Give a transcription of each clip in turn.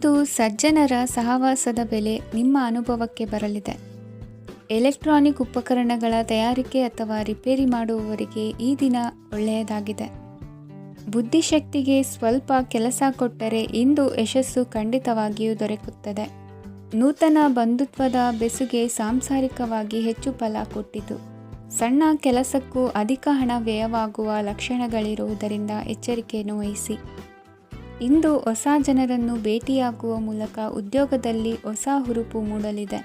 ಇಂದು ಸಜ್ಜನರ ಸಹವಾಸದ ಬೆಲೆ ನಿಮ್ಮ ಅನುಭವಕ್ಕೆ ಬರಲಿದೆ. ಎಲೆಕ್ಟ್ರಾನಿಕ್ ಉಪಕರಣಗಳ ತಯಾರಿಕೆ ಅಥವಾ ರಿಪೇರಿ ಮಾಡುವವರಿಗೆ ಈ ದಿನ ಒಳ್ಳೆಯದಾಗಿದೆ. ಬುದ್ಧಿಶಕ್ತಿಗೆ ಸ್ವಲ್ಪ ಕೆಲಸ ಕೊಟ್ಟರೆ ಇಂದು ಯಶಸ್ಸು ಖಂಡಿತವಾಗಿಯೂ ದೊರಕುತ್ತದೆ. ನೂತನ ಬಂಧುತ್ವದ ಬೆಸುಗೆ ಸಾಂಸಾರಿಕವಾಗಿ ಹೆಚ್ಚು ಫಲ ಕೊಟ್ಟಿತು. ಸಣ್ಣ ಕೆಲಸಕ್ಕೂ ಅಧಿಕ ಹಣ ವ್ಯಯವಾಗುವ ಲಕ್ಷಣಗಳಿರುವುದರಿಂದ ಎಚ್ಚರಿಕೆಯನ್ನು ವಹಿಸಿ. ಇಂದು ಹೊಸ ಜನರನ್ನು ಭೇಟಿಯಾಗುವ ಮೂಲಕ ಉದ್ಯೋಗದಲ್ಲಿ ಹೊಸ ಹುರುಪು ಮೂಡಲಿದೆ.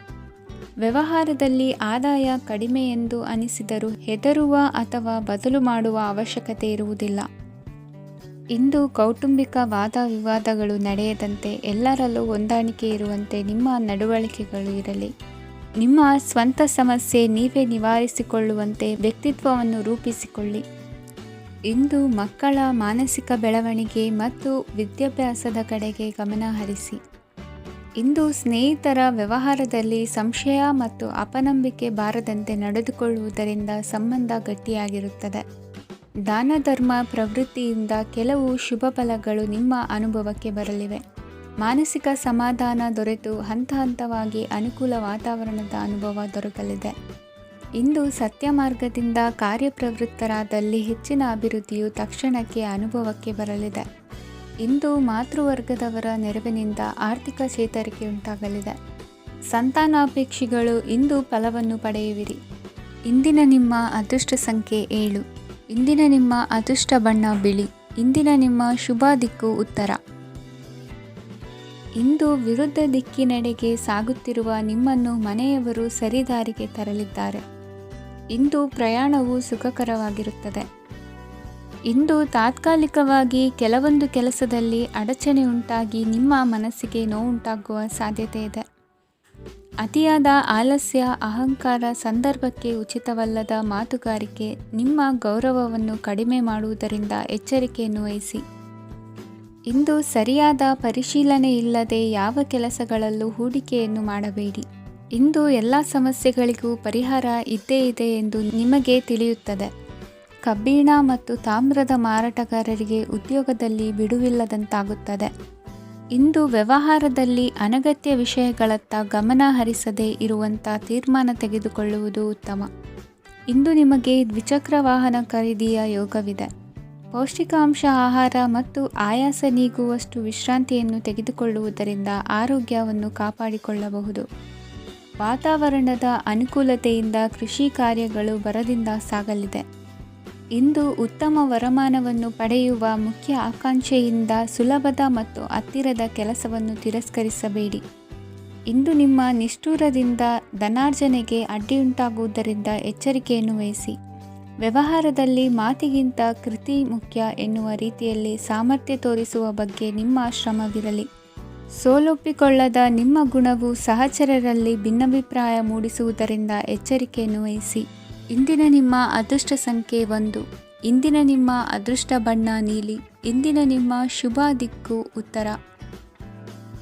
ವ್ಯವಹಾರದಲ್ಲಿ ಆದಾಯ ಕಡಿಮೆ ಎಂದು ಅನಿಸಿದರೂ ಹೆದರುವ ಅಥವಾ ಬದಲು ಮಾಡುವ ಅವಶ್ಯಕತೆ ಇರುವುದಿಲ್ಲ. ಇಂದು ಕೌಟುಂಬಿಕ ವಾದ ವಿವಾದಗಳು ನಡೆಯದಂತೆ ಎಲ್ಲರಲ್ಲೂ ಹೊಂದಾಣಿಕೆ ಇರುವಂತೆ ನಿಮ್ಮ ನಡವಳಿಕೆಗಳು ಇರಲಿ. ನಿಮ್ಮ ಸ್ವಂತ ಸಮಸ್ಯೆ ನೀವೇ ನಿವಾರಿಸಿಕೊಳ್ಳುವಂತೆ ವ್ಯಕ್ತಿತ್ವವನ್ನು ರೂಪಿಸಿಕೊಳ್ಳಿ. ಇಂದು ಮಕ್ಕಳ ಮಾನಸಿಕ ಬೆಳವಣಿಗೆ ಮತ್ತು ವಿದ್ಯಾಭ್ಯಾಸದ ಕಡೆಗೆ ಗಮನ ಹರಿಸಿ. ಇಂದು ಸ್ನೇಹಿತರ ವ್ಯವಹಾರದಲ್ಲಿ ಸಂಶಯ ಮತ್ತು ಅಪನಂಬಿಕೆ ಬಾರದಂತೆ ನಡೆದುಕೊಳ್ಳುವುದರಿಂದ ಸಂಬಂಧ ಗಟ್ಟಿಯಾಗಿರುತ್ತದೆ. ದಾನ ಧರ್ಮ ಪ್ರವೃತ್ತಿಯಿಂದ ಕೆಲವು ಶುಭ ಫಲಗಳು ನಿಮ್ಮ ಅನುಭವಕ್ಕೆ ಬರಲಿವೆ. ಮಾನಸಿಕ ಸಮಾಧಾನ ದೊರೆತು ಹಂತ ಹಂತವಾಗಿ ಅನುಕೂಲ ವಾತಾವರಣದ ಅನುಭವ ದೊರಕಲಿದೆ. ಇಂದು ಸತ್ಯ ಮಾರ್ಗದಿಂದ ಕಾರ್ಯಪ್ರವೃತ್ತರಾದಲ್ಲಿ ಹೆಚ್ಚಿನ ಅಭಿವೃದ್ಧಿಯು ತಕ್ಷಣಕ್ಕೆ ಅನುಭವಕ್ಕೆ ಬರಲಿದೆ. ಇಂದು ಮಾತೃವರ್ಗದವರ ನೆರವಿನಿಂದ ಆರ್ಥಿಕ ಚೇತರಿಕೆ ಉಂಟಾಗಲಿದೆ. ಸಂತಾನಾಪೇಕ್ಷಿಗಳು ಇಂದು ಫಲವನ್ನು ಪಡೆಯುವಿರಿ. ಇಂದಿನ ನಿಮ್ಮ ಅದೃಷ್ಟ ಸಂಖ್ಯೆ 7. ಇಂದಿನ ನಿಮ್ಮ ಅದೃಷ್ಟ ಬಣ್ಣ ಬಿಳಿ. ಇಂದಿನ ನಿಮ್ಮ ಶುಭ ದಿಕ್ಕು ಉತ್ತರ. ಇಂದು ವಿರುದ್ಧ ದಿಕ್ಕಿನೆಡೆಗೆ ಸಾಗುತ್ತಿರುವ ನಿಮ್ಮನ್ನು ಮನೆಯವರು ಸರಿದಾರಿಗೆ ತರಲಿದ್ದಾರೆ. ಇಂದು ಪ್ರಯಾಣವು ಸುಖಕರವಾಗಿರುತ್ತದೆ. ಇಂದು ತಾತ್ಕಾಲಿಕವಾಗಿ ಕೆಲವೊಂದು ಕೆಲಸದಲ್ಲಿ ಅಡಚಣೆ ಉಂಟಾಗಿ ನಿಮ್ಮ ಮನಸ್ಸಿಗೆ ನೋವುಂಟಾಗುವ ಸಾಧ್ಯತೆ ಇದೆ. ಅತಿಯಾದ ಆಲಸ್ಯ, ಅಹಂಕಾರ, ಸಂದರ್ಭಕ್ಕೆ ಉಚಿತವಲ್ಲದ ಮಾತುಗಾರಿಕೆ ನಿಮ್ಮ ಗೌರವವನ್ನು ಕಡಿಮೆ ಮಾಡುವುದರಿಂದ ಎಚ್ಚರಿಕೆಯನ್ನು ವಹಿಸಿ. ಇಂದು ಸರಿಯಾದ ಪರಿಶೀಲನೆ ಇಲ್ಲದೆ ಯಾವ ಕೆಲಸಗಳಲ್ಲೂ ಹೂಡಿಕೆಯನ್ನು ಮಾಡಬೇಡಿ. ಇಂದು ಎಲ್ಲ ಸಮಸ್ಯೆಗಳಿಗೂ ಪರಿಹಾರ ಇದ್ದೇ ಇದೆ ಎಂದು ನಿಮಗೆ ತಿಳಿಯುತ್ತದೆ. ಕಬ್ಬಿಣ ಮತ್ತು ತಾಮ್ರದ ಮಾರಾಟಗಾರರಿಗೆ ಉದ್ಯೋಗದಲ್ಲಿ ಬಿಡುವಿಲ್ಲದಂತಾಗುತ್ತದೆ. ಇಂದು ವ್ಯವಹಾರದಲ್ಲಿ ಅನಗತ್ಯ ವಿಷಯಗಳತ್ತ ಗಮನ ಹರಿಸದೇ ಇರುವಂಥ ತೀರ್ಮಾನ ತೆಗೆದುಕೊಳ್ಳುವುದು ಉತ್ತಮ. ಇಂದು ನಿಮಗೆ ದ್ವಿಚಕ್ರ ವಾಹನ ಖರೀದಿಯ ಯೋಗವಿದೆ. ಪೌಷ್ಟಿಕಾಂಶ ಆಹಾರ ಮತ್ತು ಆಯಾಸ ನೀಗುವಷ್ಟು ವಿಶ್ರಾಂತಿಯನ್ನು ತೆಗೆದುಕೊಳ್ಳುವುದರಿಂದ ಆರೋಗ್ಯವನ್ನು ಕಾಪಾಡಿಕೊಳ್ಳಬಹುದು. ವಾತಾವರಣದ ಅನುಕೂಲತೆಯಿಂದ ಕೃಷಿ ಕಾರ್ಯಗಳು ಭರದಿಂದ ಸಾಗಲಿದೆ. ಇಂದು ಉತ್ತಮ ವರಮಾನವನ್ನು ಪಡೆಯುವ ಮುಖ್ಯ ಆಕಾಂಕ್ಷೆಯಿಂದ ಸುಲಭದ ಮತ್ತು ಹತ್ತಿರದ ಕೆಲಸವನ್ನು ತಿರಸ್ಕರಿಸಬೇಡಿ. ಇಂದು ನಿಮ್ಮ ನಿಷ್ಠುರದಿಂದ ಧನಾರ್ಜನೆಗೆ ಅಡ್ಡಿಯುಂಟಾಗುವುದರಿಂದ ಎಚ್ಚರಿಕೆಯನ್ನು ವಹಿಸಿ. ವ್ಯವಹಾರದಲ್ಲಿ ಮಾತಿಗಿಂತ ಕೃತಿ ಮುಖ್ಯ ಎನ್ನುವ ರೀತಿಯಲ್ಲಿ ಸಾಮರ್ಥ್ಯ ತೋರಿಸುವ ಬಗ್ಗೆ ನಿಮ್ಮ ಶ್ರಮವಿರಲಿ. ಸೋಲೊಪ್ಪಿಕೊಳ್ಳದ ನಿಮ್ಮ ಗುಣವು ಸಹಚರರಲ್ಲಿ ಭಿನ್ನಾಭಿಪ್ರಾಯ ಮೂಡಿಸುವುದರಿಂದ ಎಚ್ಚರಿಕೆಯನ್ನು ವಹಿಸಿ. ಇಂದಿನ ನಿಮ್ಮ ಅದೃಷ್ಟ ಸಂಖ್ಯೆ 1. ಇಂದಿನ ನಿಮ್ಮ ಅದೃಷ್ಟ ಬಣ್ಣ ನೀಲಿ. ಇಂದಿನ ನಿಮ್ಮ ಶುಭ ದಿಕ್ಕು ಉತ್ತರ.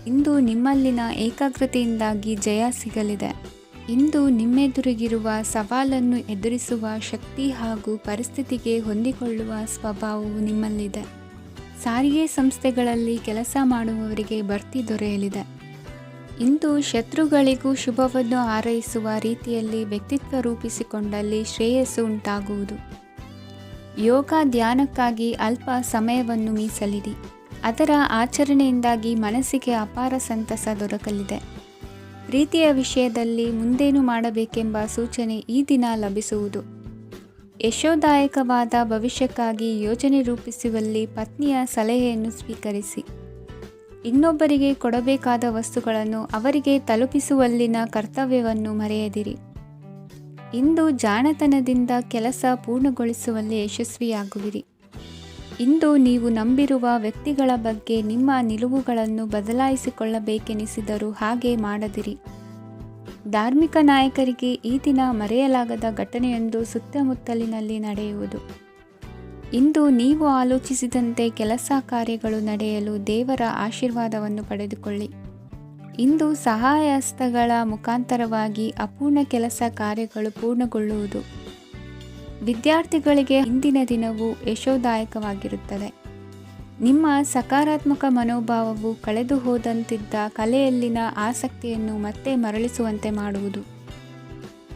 ಇಂದು ನಿಮ್ಮಲ್ಲಿನ ಏಕಾಗ್ರತೆಯಿಂದಾಗಿ ಜಯ ಸಿಗಲಿದೆ. ಇಂದು ನಿಮ್ಮೆದುರಿಗಿರುವ ಸವಾಲನ್ನು ಎದುರಿಸುವ ಶಕ್ತಿ ಹಾಗೂ ಪರಿಸ್ಥಿತಿಗೆ ಹೊಂದಿಕೊಳ್ಳುವ ಸ್ವಭಾವವು ನಿಮ್ಮಲ್ಲಿದೆ. ಸಾರಿಗೆ ಸಂಸ್ಥೆಗಳಲ್ಲಿ ಕೆಲಸ ಮಾಡುವವರಿಗೆ ಬಡ್ತಿ ದೊರೆಯಲಿದೆ. ಇಂದು ಶತ್ರುಗಳಿಗೂ ಶುಭವನ್ನು ಹಾರೈಸುವ ರೀತಿಯಲ್ಲಿ ವ್ಯಕ್ತಿತ್ವ ರೂಪಿಸಿಕೊಂಡಲ್ಲಿ ಶ್ರೇಯಸ್ಸು ಉಂಟಾಗುವುದು. ಯೋಗ ಧ್ಯಾನಕ್ಕಾಗಿ ಅಲ್ಪ ಸಮಯವನ್ನು ಮೀಸಲಿಡಿ. ಅದರ ಆಚರಣೆಯಿಂದಾಗಿ ಮನಸ್ಸಿಗೆ ಅಪಾರ ಸಂತಸ ದೊರಕಲಿದೆ. ಪ್ರೀತಿಯ ವಿಷಯದಲ್ಲಿ ಮುಂದೇನು ಮಾಡಬೇಕೆಂಬ ಸೂಚನೆ ಈ ದಿನ ಲಭಿಸುವುದು. ಯಶೋದಾಯಕವಾದ ಭವಿಷ್ಯಕ್ಕಾಗಿ ಯೋಜನೆ ರೂಪಿಸುವಲ್ಲಿ ಪತ್ನಿಯ ಸಲಹೆಯನ್ನು ಸ್ವೀಕರಿಸಿ. ಇನ್ನೊಬ್ಬರಿಗೆ ಕೊಡಬೇಕಾದ ವಸ್ತುಗಳನ್ನು ಅವರಿಗೆ ತಲುಪಿಸುವಲ್ಲಿನ ಕರ್ತವ್ಯವನ್ನು ಮರೆಯದಿರಿ. ಇಂದು ಜಾಣತನದಿಂದ ಕೆಲಸ ಪೂರ್ಣಗೊಳಿಸುವಲ್ಲಿ ಯಶಸ್ವಿಯಾಗುವಿರಿ. ಇಂದು ನೀವು ನಂಬಿರುವ ವ್ಯಕ್ತಿಗಳ ಬಗ್ಗೆ ನಿಮ್ಮ ನಿಲುವುಗಳನ್ನು ಬದಲಾಯಿಸಿಕೊಳ್ಳಬೇಕೆನಿಸಿದರೂ ಹಾಗೆ ಮಾಡದಿರಿ. ಧಾರ್ಮಿಕ ನಾಯಕರಿಗೆ ಈ ದಿನ ಮರೆಯಲಾಗದ ಘಟನೆಯೊಂದು ಸುತ್ತಮುತ್ತಲಿನಲ್ಲಿ ನಡೆಯುವುದು. ಇಂದು ನೀವು ಆಲೋಚಿಸಿದಂತೆ ಕೆಲಸ ಕಾರ್ಯಗಳು ನಡೆಯಲು ದೇವರ ಆಶೀರ್ವಾದವನ್ನು ಪಡೆದುಕೊಳ್ಳಿ. ಇಂದು ಸಹಾಯ ಹಸ್ತಗಳ ಮುಖಾಂತರವಾಗಿ ಅಪೂರ್ಣ ಕೆಲಸ ಕಾರ್ಯಗಳು ಪೂರ್ಣಗೊಳ್ಳುವುದು. ವಿದ್ಯಾರ್ಥಿಗಳಿಗೆ ಇಂದಿನ ದಿನವು ಯಶೋದಾಯಕವಾಗಿರುತ್ತದೆ. ನಿಮ್ಮ ಸಕಾರಾತ್ಮಕ ಮನೋಭಾವವು ಕಳೆದು ಹೋದಂತಿದ್ದ ಕಲೆಯಲ್ಲಿನ ಆಸಕ್ತಿಯನ್ನು ಮತ್ತೆ ಮರಳಿಸುವಂತೆ ಮಾಡುವುದು.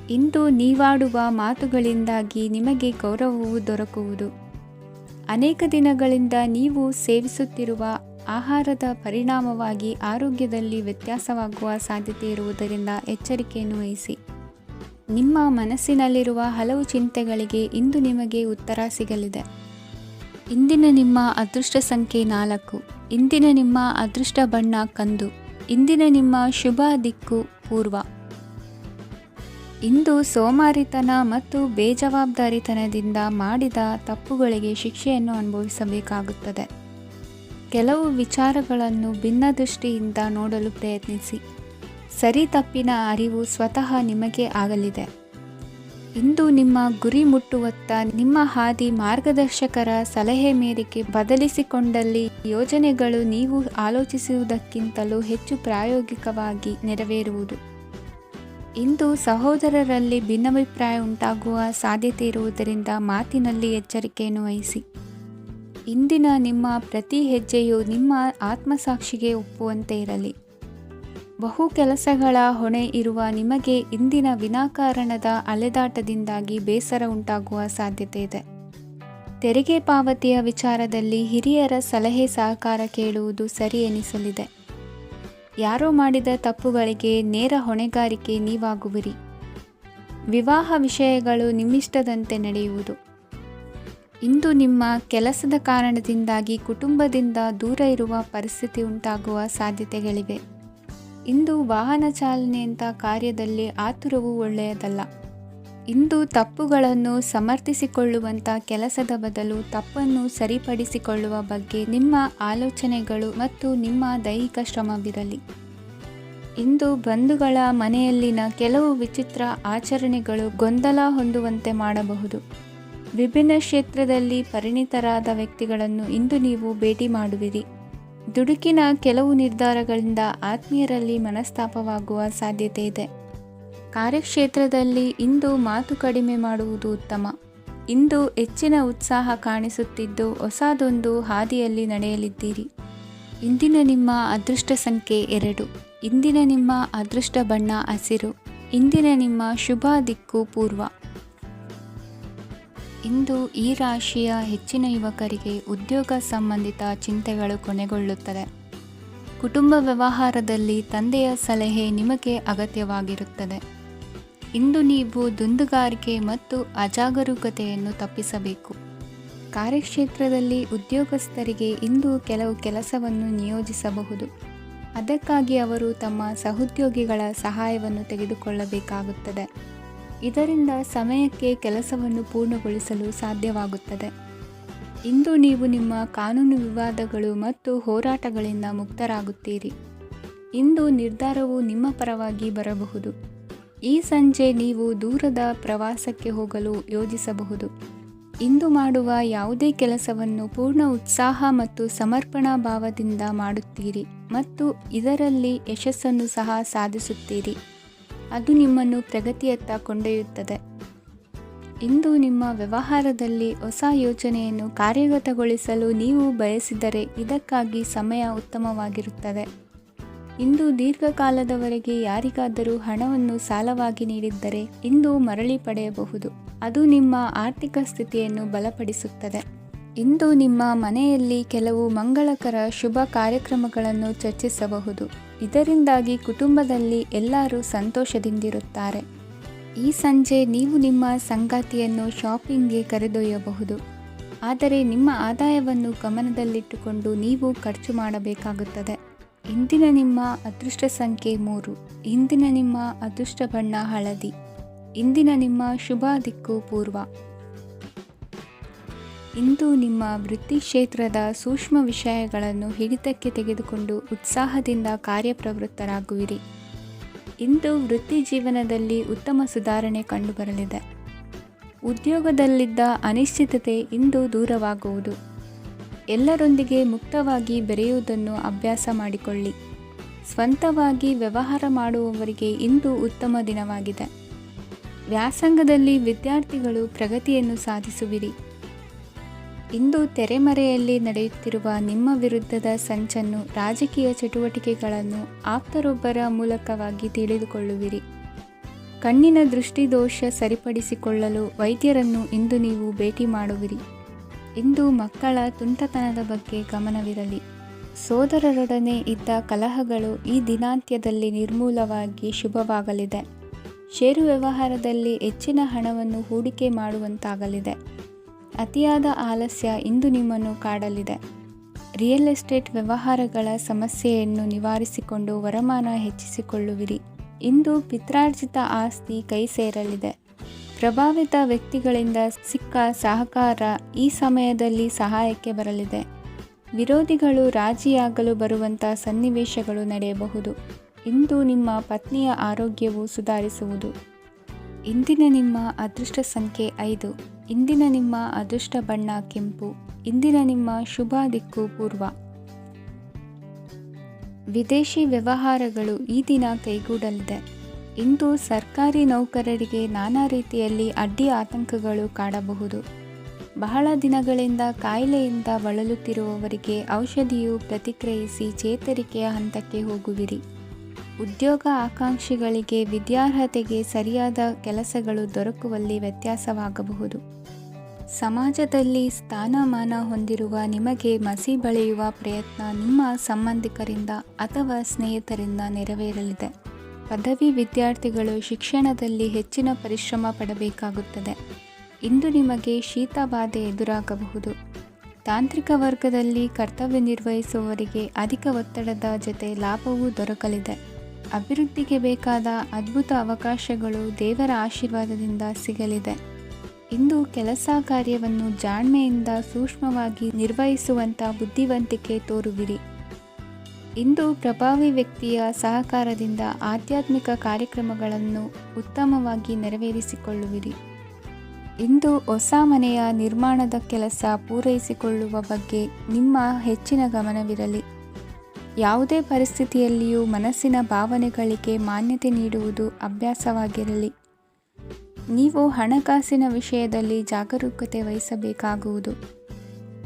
ಇಂದು ನೀವಾಡುವ ಮಾತುಗಳಿಂದಾಗಿ ನಿಮಗೆ ಗೌರವವು ದೊರಕುವುದು. ಅನೇಕ ದಿನಗಳಿಂದ ನೀವು ಸೇವಿಸುತ್ತಿರುವ ಆಹಾರದ ಪರಿಣಾಮವಾಗಿ ಆರೋಗ್ಯದಲ್ಲಿ ವ್ಯತ್ಯಾಸವಾಗುವ ಸಾಧ್ಯತೆ ಇರುವುದರಿಂದ ಎಚ್ಚರಿಕೆಯನ್ನು ವಹಿಸಿ. ನಿಮ್ಮ ಮನಸ್ಸಿನಲ್ಲಿರುವ ಹಲವು ಚಿಂತೆಗಳಿಗೆ ಇಂದು ನಿಮಗೆ ಉತ್ತರ ಸಿಗಲಿದೆ. ಇಂದಿನ ನಿಮ್ಮ ಅದೃಷ್ಟ ಸಂಖ್ಯೆ 4. ಇಂದಿನ ನಿಮ್ಮ ಅದೃಷ್ಟ ಬಣ್ಣ ಕಂದು. ಇಂದಿನ ನಿಮ್ಮ ಶುಭ ದಿಕ್ಕು ಪೂರ್ವ. ಇಂದು ಸೋಮಾರಿತನ ಮತ್ತು ಬೇಜವಾಬ್ದಾರಿತನದಿಂದ ಮಾಡಿದ ತಪ್ಪುಗಳಿಗೆ ಶಿಕ್ಷೆಯನ್ನು ಅನುಭವಿಸಬೇಕಾಗುತ್ತದೆ. ಕೆಲವು ವಿಚಾರಗಳನ್ನು ಭಿನ್ನ ದೃಷ್ಟಿಯಿಂದ ನೋಡಲು ಪ್ರಯತ್ನಿಸಿ. ಸರಿ ತಪ್ಪಿನ ಅರಿವು ಸ್ವತಃ ನಿಮಗೆ ಆಗಲಿದೆ. ಇಂದು ನಿಮ್ಮ ಗುರಿ ಮುಟ್ಟುವತ್ತ ನಿಮ್ಮ ಹಾದಿ ಮಾರ್ಗದರ್ಶಕರ ಸಲಹೆ ಮೇರೆಗೆ ಬದಲಿಸಿಕೊಂಡಲ್ಲಿ ಯೋಜನೆಗಳು ನೀವು ಆಲೋಚಿಸುವುದಕ್ಕಿಂತಲೂ ಹೆಚ್ಚು ಪ್ರಾಯೋಗಿಕವಾಗಿ ನೆರವೇರುವುದು. ಇಂದು ಸಹೋದರರಲ್ಲಿ ಭಿನ್ನಾಭಿಪ್ರಾಯ ಉಂಟಾಗುವ ಸಾಧ್ಯತೆ ಇರುವುದರಿಂದ ಮಾತಿನಲ್ಲಿ ಎಚ್ಚರಿಕೆಯನ್ನು ವಹಿಸಿ. ಇಂದಿನ ನಿಮ್ಮ ಪ್ರತಿ ಹೆಜ್ಜೆಯು ನಿಮ್ಮ ಆತ್ಮಸಾಕ್ಷಿಗೆ ಒಪ್ಪುವಂತೆ ಇರಲಿ. ಬಹು ಕೆಲಸಗಳ ಹೊಣೆ ಇರುವ ನಿಮಗೆ ಇಂದಿನ ವಿನಾಕಾರಣದ ಅಲೆದಾಟದಿಂದಾಗಿ ಬೇಸರ ಉಂಟಾಗುವ ಸಾಧ್ಯತೆ ಇದೆ. ತೆರಿಗೆ ಪಾವತಿಯ ವಿಚಾರದಲ್ಲಿ ಹಿರಿಯರ ಸಲಹೆ ಸಹಕಾರ ಕೇಳುವುದು ಸರಿ ಎನಿಸಲಿದೆ. ಯಾರೋ ಮಾಡಿದ ತಪ್ಪುಗಳಿಗೆ ನೇರ ಹೊಣೆಗಾರಿಕೆ ನೀವಾಗುವಿರಿ. ವಿವಾಹ ವಿಷಯಗಳು ನಿಮ್ಮಿಷ್ಟದಂತೆ ನಡೆಯುವುದು. ಇಂದು ನಿಮ್ಮ ಕೆಲಸದ ಕಾರಣದಿಂದಾಗಿ ಕುಟುಂಬದಿಂದ ದೂರ ಇರುವ ಪರಿಸ್ಥಿತಿ ಉಂಟಾಗುವ ಸಾಧ್ಯತೆಗಳಿವೆ. ಇಂದು ವಾಹನ ಚಾಲನೆಯಂಥ ಕಾರ್ಯದಲ್ಲಿ ಆತುರವು ಒಳ್ಳೆಯದಲ್ಲ. ಇಂದು ತಪ್ಪುಗಳನ್ನು ಸಮರ್ಥಿಸಿಕೊಳ್ಳುವಂಥ ಕೆಲಸದ ಬದಲು ತಪ್ಪನ್ನು ಸರಿಪಡಿಸಿಕೊಳ್ಳುವ ಬಗ್ಗೆ ನಿಮ್ಮ ಆಲೋಚನೆಗಳು ಮತ್ತು ನಿಮ್ಮ ದೈಹಿಕ ಶ್ರಮವಿರಲಿ. ಇಂದು ಬಂಧುಗಳ ಮನೆಯಲ್ಲಿನ ಕೆಲವು ವಿಚಿತ್ರ ಆಚರಣೆಗಳು ಗೊಂದಲ ಹೊಂದುವಂತೆ ಮಾಡಬಹುದು. ವಿಭಿನ್ನ ಕ್ಷೇತ್ರದಲ್ಲಿ ಪರಿಣಿತರಾದ ವ್ಯಕ್ತಿಗಳನ್ನು ಇಂದು ನೀವು ಭೇಟಿ ಮಾಡುವಿರಿ. ದುಡುಕಿನ ಕೆಲವು ನಿರ್ಧಾರಗಳಿಂದ ಆತ್ಮೀಯರಲ್ಲಿ ಮನಸ್ತಾಪವಾಗುವ ಸಾಧ್ಯತೆ ಇದೆ. ಕಾರ್ಯಕ್ಷೇತ್ರದಲ್ಲಿ ಇಂದು ಮಾತು ಕಡಿಮೆ ಮಾಡುವುದು ಉತ್ತಮ. ಇಂದು ಹೆಚ್ಚಿನ ಉತ್ಸಾಹ ಕಾಣಿಸುತ್ತಿದ್ದು ಹೊಸದೊಂದು ಹಾದಿಯಲ್ಲಿ ನಡೆಯಲಿದ್ದೀರಿ. ಇಂದಿನ ನಿಮ್ಮ ಅದೃಷ್ಟ ಸಂಖ್ಯೆ 2. ಇಂದಿನ ನಿಮ್ಮ ಅದೃಷ್ಟ ಬಣ್ಣ ಹಸಿರು. ಇಂದಿನ ನಿಮ್ಮ ಶುಭ ದಿಕ್ಕು ಪೂರ್ವ. ಇಂದು ಈ ರಾಶಿಯ ಹೆಚ್ಚಿನ ಯುವಕರಿಗೆ ಉದ್ಯೋಗ ಸಂಬಂಧಿತ ಚಿಂತೆಗಳು ಕೊನೆಗೊಳ್ಳುತ್ತದೆ. ಕುಟುಂಬ ವ್ಯವಹಾರದಲ್ಲಿ ತಂದೆಯ ಸಲಹೆ ನಿಮಗೆ ಅಗತ್ಯವಾಗಿರುತ್ತದೆ. ಇಂದು ನೀವು ದುಂದುಗಾರಿಕೆ ಮತ್ತು ಅಜಾಗರೂಕತೆಯನ್ನು ತಪ್ಪಿಸಬೇಕು. ಕಾರ್ಯಕ್ಷೇತ್ರದಲ್ಲಿ ಉದ್ಯೋಗಸ್ಥರಿಗೆ ಇಂದು ಕೆಲವು ಕೆಲಸವನ್ನು ನಿಯೋಜಿಸಬಹುದು. ಅದಕ್ಕಾಗಿ ಅವರು ತಮ್ಮ ಸಹೋದ್ಯೋಗಿಗಳ ಸಹಾಯವನ್ನು ತೆಗೆದುಕೊಳ್ಳಬೇಕಾಗುತ್ತದೆ. ಇದರಿಂದ ಸಮಯಕ್ಕೆ ಕೆಲಸವನ್ನು ಪೂರ್ಣಗೊಳಿಸಲು ಸಾಧ್ಯವಾಗುತ್ತದೆ. ಇಂದು ನೀವು ನಿಮ್ಮ ಕಾನೂನು ವಿವಾದಗಳು ಮತ್ತು ಹೋರಾಟಗಳಿಂದ ಮುಕ್ತರಾಗುತ್ತೀರಿ. ಇಂದು ನಿರ್ಧಾರವು ನಿಮ್ಮ ಪರವಾಗಿ ಬರಬಹುದು. ಈ ಸಂಜೆ ನೀವು ದೂರದ ಪ್ರವಾಸಕ್ಕೆ ಹೋಗಲು ಯೋಜಿಸಬಹುದು. ಇಂದು ಮಾಡುವ ಯಾವುದೇ ಕೆಲಸವನ್ನು ಪೂರ್ಣ ಉತ್ಸಾಹ ಮತ್ತು ಸಮರ್ಪಣಾ ಭಾವದಿಂದ ಮಾಡುತ್ತೀರಿ ಮತ್ತು ಇದರಲ್ಲಿ ಯಶಸ್ಸನ್ನು ಸಹ ಸಾಧಿಸುತ್ತೀರಿ. ಅದು ನಿಮ್ಮನ್ನು ಪ್ರಗತಿಯತ್ತ ಕೊಂಡೊಯ್ಯುತ್ತದೆ. ಇಂದು ನಿಮ್ಮ ವ್ಯವಹಾರದಲ್ಲಿ ಹೊಸ ಯೋಜನೆಯನ್ನು ಕಾರ್ಯಗತಗೊಳಿಸಲು ನೀವು ಬಯಸಿದರೆ ಇದಕ್ಕಾಗಿ ಸಮಯ ಉತ್ತಮವಾಗಿರುತ್ತದೆ. ಇಂದು ದೀರ್ಘಕಾಲದವರೆಗೆ ಯಾರಿಗಾದರೂ ಹಣವನ್ನು ಸಾಲವಾಗಿ ನೀಡಿದ್ದರೆ ಇಂದು ಮರಳಿ ಪಡೆಯಬಹುದು. ಅದು ನಿಮ್ಮ ಆರ್ಥಿಕ ಸ್ಥಿತಿಯನ್ನು ಬಲಪಡಿಸುತ್ತದೆ. ಇಂದು ನಿಮ್ಮ ಮನೆಯಲ್ಲಿ ಕೆಲವು ಮಂಗಳಕರ ಶುಭ ಕಾರ್ಯಕ್ರಮಗಳನ್ನು ಚರ್ಚಿಸಬಹುದು. ಇದರಿಂದಾಗಿ ಕುಟುಂಬದಲ್ಲಿ ಎಲ್ಲರೂ ಸಂತೋಷದಿಂದಿರುತ್ತಾರೆ. ಈ ಸಂಜೆ ನೀವು ನಿಮ್ಮ ಸಂಗಾತಿಯನ್ನು ಶಾಪಿಂಗ್ಗೆ ಕರೆದೊಯ್ಯಬಹುದು. ಆದರೆ ನಿಮ್ಮ ಆದಾಯವನ್ನು ಗಮನದಲ್ಲಿಟ್ಟುಕೊಂಡು ನೀವು ಖರ್ಚು ಮಾಡಬೇಕಾಗುತ್ತದೆ. ಇಂದಿನ ನಿಮ್ಮ ಅದೃಷ್ಟ ಸಂಖ್ಯೆ 3. ಇಂದಿನ ನಿಮ್ಮ ಅದೃಷ್ಟ ಬಣ್ಣ ಹಳದಿ. ಇಂದಿನ ನಿಮ್ಮ ಶುಭ ದಿಕ್ಕು ಪೂರ್ವ. ಇಂದು ನಿಮ್ಮ ವೃತ್ತಿ ಕ್ಷೇತ್ರದ ಸೂಕ್ಷ್ಮ ವಿಷಯಗಳನ್ನು ಹಿಡಿತಕ್ಕೆ ತೆಗೆದುಕೊಂಡು ಉತ್ಸಾಹದಿಂದ ಕಾರ್ಯಪ್ರವೃತ್ತರಾಗುವಿರಿ. ಇಂದು ವೃತ್ತಿ ಜೀವನದಲ್ಲಿ ಉತ್ತಮ ಸುಧಾರಣೆ ಕಂಡುಬರಲಿದೆ. ಉದ್ಯೋಗದಲ್ಲಿದ್ದ ಅನಿಶ್ಚಿತತೆ ಇಂದು ದೂರವಾಗುವುದು. ಎಲ್ಲರೊಂದಿಗೆ ಮುಕ್ತವಾಗಿ ಬೆರೆಯುವುದನ್ನು ಅಭ್ಯಾಸ ಮಾಡಿಕೊಳ್ಳಿ. ಸ್ವಂತವಾಗಿ ವ್ಯವಹಾರ ಮಾಡುವವರಿಗೆ ಇಂದು ಉತ್ತಮ ದಿನವಾಗಿದೆ. ವ್ಯಾಸಂಗದಲ್ಲಿ ವಿದ್ಯಾರ್ಥಿಗಳು ಪ್ರಗತಿಯನ್ನು ಸಾಧಿಸುವಿರಿ. ಇಂದು ತೆರೆಮರೆಯಲ್ಲಿ ನಡೆಯುತ್ತಿರುವ ನಿಮ್ಮ ವಿರುದ್ಧದ ಸಂಚನ್ನು, ರಾಜಕೀಯ ಚಟುವಟಿಕೆಗಳನ್ನು ಆಪ್ತರೊಬ್ಬರ ಮೂಲಕವಾಗಿ ತಿಳಿದುಕೊಳ್ಳುವಿರಿ. ಕಣ್ಣಿನ ದೃಷ್ಟಿದೋಷ ಸರಿಪಡಿಸಿಕೊಳ್ಳಲು ವೈದ್ಯರನ್ನು ಇಂದು ನೀವು ಭೇಟಿ ಮಾಡುವಿರಿ. ಇಂದು ಮಕ್ಕಳ ತುಂಟತನದ ಬಗ್ಗೆ ಗಮನವಿರಲಿ. ಸೋದರರೊಡನೆ ಇದ್ದ ಕಲಹಗಳು ಈ ದಿನಾಂತ್ಯದಲ್ಲಿ ನಿರ್ಮೂಲವಾಗಿ ಶುಭವಾಗಲಿದೆ. ಷೇರು ವ್ಯವಹಾರದಲ್ಲಿ ಹೆಚ್ಚಿನ ಹಣವನ್ನು ಹೂಡಿಕೆ ಮಾಡುವಂತಾಗಲಿದೆ. ಅತಿಯಾದ ಆಲಸ್ಯ ಇಂದು ನಿಮ್ಮನ್ನು ಕಾಡಲಿದೆ. ರಿಯಲ್ ಎಸ್ಟೇಟ್ ವ್ಯವಹಾರಗಳ ಸಮಸ್ಯೆಯನ್ನು ನಿವಾರಿಸಿಕೊಂಡು ವರಮಾನ ಹೆಚ್ಚಿಸಿಕೊಳ್ಳುವಿರಿ. ಇಂದು ಪಿತ್ರಾರ್ಜಿತ ಆಸ್ತಿ ಕೈ ಸೇರಲಿದೆ. ಪ್ರಭಾವಿತ ವ್ಯಕ್ತಿಗಳಿಂದ ಸಿಕ್ಕ ಸಹಕಾರ ಈ ಸಮಯದಲ್ಲಿ ಸಹಾಯಕ್ಕೆ ಬರಲಿದೆ. ವಿರೋಧಿಗಳು ರಾಜಿಯಾಗಲು ಬರುವಂಥ ಸನ್ನಿವೇಶಗಳು ನಡೆಯಬಹುದು. ಇಂದು ನಿಮ್ಮ ಪತ್ನಿಯ ಆರೋಗ್ಯವು ಸುಧಾರಿಸುವುದು. ಇಂದಿನ ನಿಮ್ಮ ಅದೃಷ್ಟ ಸಂಖ್ಯೆ 5. ಇಂದಿನ ನಿಮ್ಮ ಅದೃಷ್ಟ ಬಣ್ಣ ಕೆಂಪು. ಇಂದಿನ ನಿಮ್ಮ ಶುಭ ದಿಕ್ಕು ಪೂರ್ವ. ವಿದೇಶಿ ವ್ಯವಹಾರಗಳು ಈ ದಿನ ಕೈಗೂಡಲಿದೆ. ಇಂದು ಸರ್ಕಾರಿ ನೌಕರರಿಗೆ ನಾನಾ ರೀತಿಯಲ್ಲಿ ಅಡ್ಡಿ ಆತಂಕಗಳು ಕಾಡಬಹುದು. ಬಹಳ ದಿನಗಳಿಂದ ಕಾಯಿಲೆಯಿಂದ ಬಳಲುತ್ತಿರುವವರಿಗೆ ಔಷಧಿಯು ಪ್ರತಿಕ್ರಿಯಿಸಿ ಚೇತರಿಕೆಯ ಹಂತಕ್ಕೆ ಹೋಗುವಿರಿ. ಉದ್ಯೋಗ ಆಕಾಂಕ್ಷಿಗಳಿಗೆ ವಿದ್ಯಾರ್ಹತೆಗೆ ಸರಿಯಾದ ಕೆಲಸಗಳು ದೊರಕುವಲ್ಲಿ ವ್ಯತ್ಯಾಸವಾಗಬಹುದು. ಸಮಾಜದಲ್ಲಿ ಸ್ಥಾನಮಾನ ಹೊಂದಿರುವ ನಿಮಗೆ ಮಸಿ ಬಳಿಯುವ ಪ್ರಯತ್ನ ನಿಮ್ಮ ಸಂಬಂಧಿಕರಿಂದ ಅಥವಾ ಸ್ನೇಹಿತರಿಂದ ನೆರವೇರಲಿದೆ. ಪದವಿ ವಿದ್ಯಾರ್ಥಿಗಳು ಶಿಕ್ಷಣದಲ್ಲಿ ಹೆಚ್ಚಿನ ಪರಿಶ್ರಮ ಪಡಬೇಕಾಗುತ್ತದೆ. ಇಂದು ನಿಮಗೆ ಶೀತಬಾಧೆ ಎದುರಾಗಬಹುದು. ತಾಂತ್ರಿಕ ವರ್ಗದಲ್ಲಿ ಕರ್ತವ್ಯ ನಿರ್ವಹಿಸುವವರಿಗೆ ಅಧಿಕ ಒತ್ತಡದ ಜೊತೆ ಲಾಭವೂ ದೊರಕಲಿದೆ. ಅಭಿವೃದ್ಧಿಗೆ ಬೇಕಾದ ಅದ್ಭುತ ಅವಕಾಶಗಳು ದೇವರ ಆಶೀರ್ವಾದದಿಂದ ಸಿಗಲಿದೆ. ಇಂದು ಕೆಲಸ ಕಾರ್ಯವನ್ನು ಜಾಣ್ಮೆಯಿಂದ ಸೂಕ್ಷ್ಮವಾಗಿ ನಿರ್ವಹಿಸುವಂಥ ಬುದ್ಧಿವಂತಿಕೆ ತೋರುವಿರಿ. ಇಂದು ಪ್ರಭಾವಿ ವ್ಯಕ್ತಿಯ ಸಹಕಾರದಿಂದ ಆಧ್ಯಾತ್ಮಿಕ ಕಾರ್ಯಕ್ರಮಗಳನ್ನು ಉತ್ತಮವಾಗಿ ನೆರವೇರಿಸಿಕೊಳ್ಳುವಿರಿ. ಇಂದು ಹೊಸ ಮನೆಯ ನಿರ್ಮಾಣದ ಕೆಲಸ ಪೂರೈಸಿಕೊಳ್ಳುವ ಬಗ್ಗೆ ನಿಮ್ಮ ಹೆಚ್ಚಿನ ಗಮನವಿರಲಿ. ಯಾವುದೇ ಪರಿಸ್ಥಿತಿಯಲ್ಲಿಯೂ ಮನಸ್ಸಿನ ಭಾವನೆಗಳಿಗೆ ಮಾನ್ಯತೆ ನೀಡುವುದು ಅಭ್ಯಾಸವಾಗಿರಲಿ. ನೀವು ಹಣಕಾಸಿನ ವಿಷಯದಲ್ಲಿ ಜಾಗರೂಕತೆ ವಹಿಸಬೇಕಾಗುವುದು.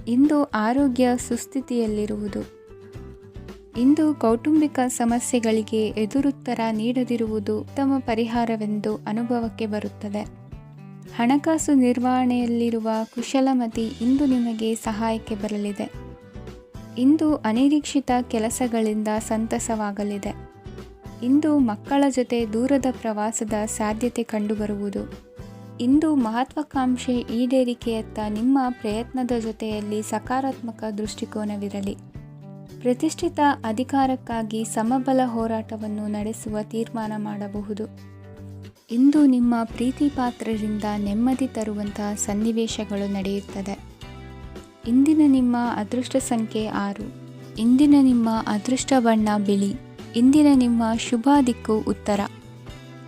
ಇಂದು ಆರೋಗ್ಯ ಸುಸ್ಥಿತಿಯಲ್ಲಿರುವುದು. ಇಂದು ಕೌಟುಂಬಿಕ ಸಮಸ್ಯೆಗಳಿಗೆ ಎದುರುತ್ತರ ನೀಡದಿರುವುದು ಉತ್ತಮ ಪರಿಹಾರವೆಂದು ಅನುಭವಕ್ಕೆ ಬರುತ್ತದೆ. ಹಣಕಾಸು ನಿರ್ವಹಣೆಯಲ್ಲಿರುವ ಕುಶಲಮತಿ ಇಂದು ನಿಮಗೆ ಸಹಾಯಕ್ಕೆ ಬರಲಿದೆ. ಇಂದು ಅನಿರೀಕ್ಷಿತ ಕೆಲಸಗಳಿಂದ ಸಂತಸವಾಗಲಿದೆ. ಇಂದು ಮಕ್ಕಳ ಜೊತೆ ದೂರದ ಪ್ರವಾಸದ ಸಾಧ್ಯತೆ ಕಂಡುಬರುವುದು. ಇಂದು ಮಹತ್ವಾಕಾಂಕ್ಷೆ ಈಡೇರಿಕೆಯತ್ತ ನಿಮ್ಮ ಪ್ರಯತ್ನದ ಜೊತೆಯಲ್ಲಿ ಸಕಾರಾತ್ಮಕ ದೃಷ್ಟಿಕೋನವಿರಲಿ. ಪ್ರತಿಷ್ಠಿತ ಅಧಿಕಾರಕ್ಕಾಗಿ ಸಮಬಲ ಹೋರಾಟವನ್ನು ನಡೆಸುವ ತೀರ್ಮಾನ ಮಾಡಬಹುದು. ಇಂದು ನಿಮ್ಮ ಪ್ರೀತಿ ಪಾತ್ರರಿಂದ ನೆಮ್ಮದಿ ತರುವಂತಹ ಸನ್ನಿವೇಶಗಳು ನಡೆಯುತ್ತದೆ. ಇಂದಿನ ನಿಮ್ಮ ಅದೃಷ್ಟ ಸಂಖ್ಯೆ 6. ಇಂದಿನ ನಿಮ್ಮ ಅದೃಷ್ಟ ಬಣ್ಣ ಬಿಳಿ. ಇಂದಿನ ನಿಮ್ಮ ಶುಭ ದಿಕ್ಕು ಉತ್ತರ.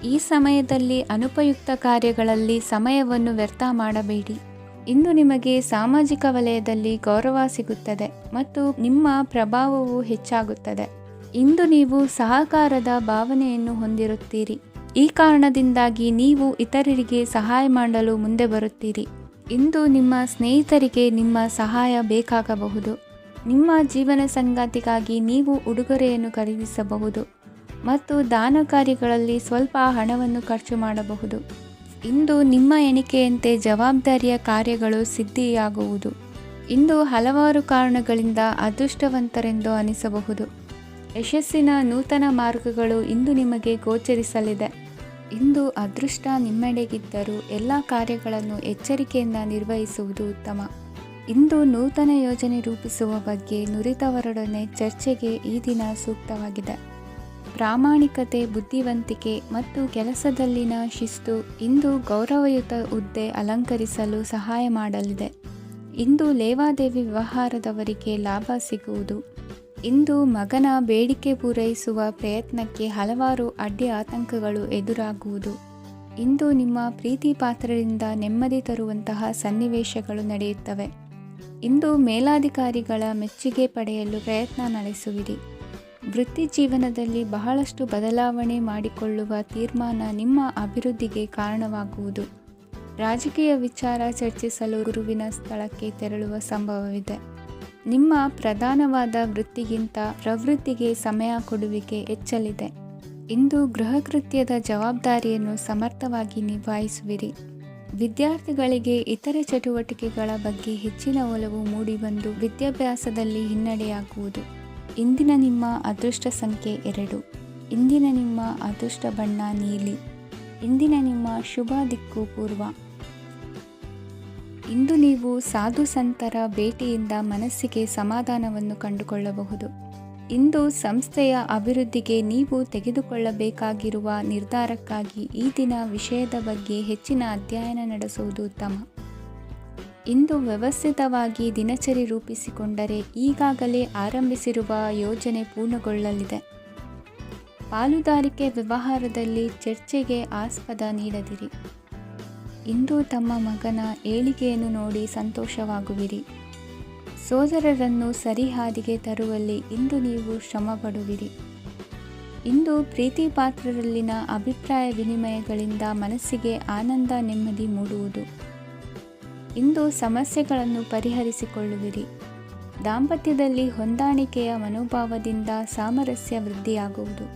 ಈ ಸಮಯದಲ್ಲಿ ಅನುಪಯುಕ್ತ ಕಾರ್ಯಗಳಲ್ಲಿ ಸಮಯವನ್ನು ವ್ಯರ್ಥ ಮಾಡಬೇಡಿ. ಇಂದು ನಿಮಗೆ ಸಾಮಾಜಿಕ ವಲಯದಲ್ಲಿ ಗೌರವ ಸಿಗುತ್ತದೆ ಮತ್ತು ನಿಮ್ಮ ಪ್ರಭಾವವು ಹೆಚ್ಚಾಗುತ್ತದೆ. ಇಂದು ನೀವು ಸಹಕಾರದ ಭಾವನೆಯನ್ನು ಹೊಂದಿರುತ್ತೀರಿ. ಈ ಕಾರಣದಿಂದಾಗಿ ನೀವು ಇತರರಿಗೆ ಸಹಾಯ ಮಾಡಲು ಮುಂದೆ ಬರುತ್ತೀರಿ. ಇಂದು ನಿಮ್ಮ ಸ್ನೇಹಿತರಿಗೆ ನಿಮ್ಮ ಸಹಾಯ ಬೇಕಾಗಬಹುದು. ನಿಮ್ಮ ಜೀವನ ಸಂಗಾತಿಗಾಗಿ ನೀವು ಉಡುಗೊರೆಯನ್ನು ಖರೀದಿಸಬಹುದು ಮತ್ತು ದಾನ ಕಾರ್ಯಗಳಲ್ಲಿ ಸ್ವಲ್ಪ ಹಣವನ್ನು ಖರ್ಚು ಮಾಡಬಹುದು. ಇಂದು ನಿಮ್ಮ ಎಣಿಕೆಯಂತೆ ಜವಾಬ್ದಾರಿಯ ಕಾರ್ಯಗಳು ಸಿದ್ಧಿಯಾಗುವುದು. ಇಂದು ಹಲವಾರು ಕಾರಣಗಳಿಂದ ಅದೃಷ್ಟವಂತರೆಂದು ಅನಿಸಬಹುದು. ಯಶಸ್ಸಿನ ನೂತನ ಮಾರ್ಗಗಳು ಇಂದು ನಿಮಗೆ ಗೋಚರಿಸಲಿದೆ. ಇಂದು ಅದೃಷ್ಟ ನಿಮ್ಮೆಡೆಗಿದ್ದರೂ ಎಲ್ಲ ಕಾರ್ಯಗಳನ್ನು ಎಚ್ಚರಿಕೆಯಿಂದ ನಿರ್ವಹಿಸುವುದು ಉತ್ತಮ. ಇಂದು ನೂತನ ಯೋಜನೆ ರೂಪಿಸುವ ಬಗ್ಗೆ ನುರಿತವರೊಡನೆ ಚರ್ಚೆಗೆ ಈ ದಿನ ಸೂಕ್ತವಾಗಿದೆ. ಪ್ರಾಮಾಣಿಕತೆ, ಬುದ್ಧಿವಂತಿಕೆ ಮತ್ತು ಕೆಲಸದಲ್ಲಿನ ಶಿಸ್ತು ಇಂದು ಗೌರವಯುತ ಹುದ್ದೆ ಅಲಂಕರಿಸಲು ಸಹಾಯ ಮಾಡಲಿದೆ. ಇಂದು ಲೇವಾದೇವಿ ವ್ಯವಹಾರದವರಿಗೆ ಲಾಭ ಸಿಗುವುದು. ಇಂದು ಮಗನ ಬೇಡಿಕೆ ಪೂರೈಸುವ ಪ್ರಯತ್ನಕ್ಕೆ ಹಲವಾರು ಅಡ್ಡಿ ಆತಂಕಗಳು ಎದುರಾಗುವುದು. ಇಂದು ನಿಮ್ಮ ಪ್ರೀತಿ ಪಾತ್ರರಿಂದ ನೆಮ್ಮದಿ ತರುವಂತಹ ಸನ್ನಿವೇಶಗಳು ನಡೆಯುತ್ತವೆ. ಇಂದು ಮೇಲಾಧಿಕಾರಿಗಳ ಮೆಚ್ಚುಗೆ ಪಡೆಯಲು ಪ್ರಯತ್ನ ನಡೆಸುವಿರಿ. ವೃತ್ತಿ ಜೀವನದಲ್ಲಿ ಬಹಳಷ್ಟು ಬದಲಾವಣೆ ಮಾಡಿಕೊಳ್ಳುವ ತೀರ್ಮಾನ ನಿಮ್ಮ ಅಭಿವೃದ್ಧಿಗೆ ಕಾರಣವಾಗುವುದು. ರಾಜಕೀಯ ವಿಚಾರ ಚರ್ಚಿಸಲು ಗುರುವಿನ ಸ್ಥಳಕ್ಕೆ ತೆರಳುವ ಸಂಭವವಿದೆ. ನಿಮ್ಮ ಪ್ರಧಾನವಾದ ವೃತ್ತಿಗಿಂತ ಪ್ರವೃತ್ತಿಗೆ ಸಮಯ ಕೊಡುವಿಕೆ ಹೆಚ್ಚಲಿದೆ. ಇಂದು ಗೃಹಕೃತ್ಯದ ಜವಾಬ್ದಾರಿಯನ್ನು ಸಮರ್ಥವಾಗಿ ನಿಭಾಯಿಸುವಿರಿ. ವಿದ್ಯಾರ್ಥಿಗಳಿಗೆ ಇತರೆ ಚಟುವಟಿಕೆಗಳ ಬಗ್ಗೆ ಹೆಚ್ಚಿನ ಒಲವು ಮೂಡಿಬಂದು ವಿದ್ಯಾಭ್ಯಾಸದಲ್ಲಿ ಹಿನ್ನಡೆಯಾಗುವುದು. ಇಂದಿನ ನಿಮ್ಮ ಅದೃಷ್ಟ ಸಂಖ್ಯೆ 2. ಇಂದಿನ ನಿಮ್ಮ ಅದೃಷ್ಟ ಬಣ್ಣ ನೀಲಿ. ಇಂದಿನ ನಿಮ್ಮ ಶುಭ ದಿಕ್ಕು ಪೂರ್ವ. ಇಂದು ನೀವು ಸಾಧು ಸಂತರ ಭೇಟಿಯಿಂದ ಮನಸ್ಸಿಗೆ ಸಮಾಧಾನವನ್ನು ಕಂಡುಕೊಳ್ಳಬಹುದು. ಇಂದು ಸಂಸ್ಥೆಯ ಅಭಿವೃದ್ಧಿಗೆ ನೀವು ತೆಗೆದುಕೊಳ್ಳಬೇಕಾಗಿರುವ ನಿರ್ಧಾರಕ್ಕಾಗಿ ಈ ದಿನ ವಿಷಯದ ಬಗ್ಗೆ ಹೆಚ್ಚಿನ ಅಧ್ಯಯನ ನಡೆಸುವುದು ಉತ್ತಮ. ಇಂದು ವ್ಯವಸ್ಥಿತವಾಗಿ ದಿನಚರಿ ರೂಪಿಸಿಕೊಂಡರೆ ಈಗಾಗಲೇ ಆರಂಭಿಸಿರುವ ಯೋಜನೆ ಪೂರ್ಣಗೊಳ್ಳಲಿದೆ. ಪಾಲುದಾರಿಕೆ ವ್ಯವಹಾರದಲ್ಲಿ ಚರ್ಚೆಗೆ ಆಸ್ಪದ ನೀಡದಿರಿ. ಇಂದು ತಮ್ಮ ಮಗನ ಏಳಿಗೆಯನ್ನು ನೋಡಿ ಸಂತೋಷವಾಗುವಿರಿ. ಸೋದರರನ್ನು ಸರಿಹಾದಿಗೆ ತರುವಲ್ಲಿ ಇಂದು ನೀವು ಶ್ರಮಪಡುವಿರಿ. ಇಂದು ಪ್ರೀತಿ ಪಾತ್ರರಲ್ಲಿನ ಅಭಿಪ್ರಾಯ ವಿನಿಮಯಗಳಿಂದ ಮನಸ್ಸಿಗೆ ಆನಂದ ನೆಮ್ಮದಿ ಮೂಡುವುದು. ಇಂದು ಸಮಸ್ಯೆಗಳನ್ನು ಪರಿಹರಿಸಿಕೊಳ್ಳುವಿರಿ. ದಾಂಪತ್ಯದಲ್ಲಿ ಹೊಂದಾಣಿಕೆಯ ಮನೋಭಾವದಿಂದ ಸಾಮರಸ್ಯ ವೃದ್ಧಿಯಾಗುವುದು.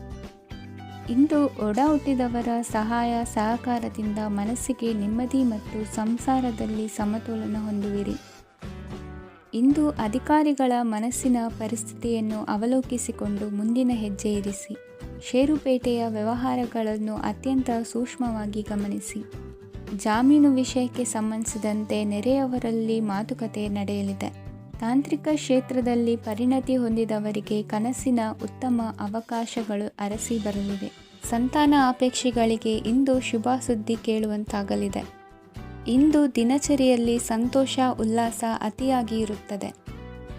ಇಂದು ಒಡ ಹುಟ್ಟಿದವರ ಸಹಾಯ ಸಹಕಾರದಿಂದ ಮನಸ್ಸಿಗೆ ನೆಮ್ಮದಿ ಮತ್ತು ಸಂಸಾರದಲ್ಲಿ ಸಮತೋಲನ ಹೊಂದುವಿರಿ. ಇಂದು ಅಧಿಕಾರಿಗಳ ಮನಸ್ಸಿನ ಪರಿಸ್ಥಿತಿಯನ್ನು ಅವಲೋಕಿಸಿಕೊಂಡು ಮುಂದಿನ ಹೆಜ್ಜೆ ಇರಿಸಿ. ಷೇರುಪೇಟೆಯ ವ್ಯವಹಾರಗಳನ್ನು ಅತ್ಯಂತ ಸೂಕ್ಷ್ಮವಾಗಿ ಗಮನಿಸಿ. ಜಾಮೀನು ವಿಷಯಕ್ಕೆ ಸಂಬಂಧಿಸಿದಂತೆ ನೆರೆಯವರಲ್ಲಿ ಮಾತುಕತೆ ನಡೆಯಲಿದೆ. ತಾಂತ್ರಿಕ ಕ್ಷೇತ್ರದಲ್ಲಿ ಪರಿಣತಿ ಹೊಂದಿದವರಿಗೆ ಕನಸಿನ ಉತ್ತಮ ಅವಕಾಶಗಳು ಅರಸಿ ಬರಲಿವೆ. ಸಂತಾನ ಅಪೇಕ್ಷೆಗಳಿಗೆ ಇಂದು ಶುಭ ಸುದ್ದಿ ಕೇಳುವಂತಾಗಲಿದೆ. ಇಂದು ದಿನಚರಿಯಲ್ಲಿ ಸಂತೋಷ ಉಲ್ಲಾಸ ಅತಿಯಾಗಿ ಇರುತ್ತದೆ.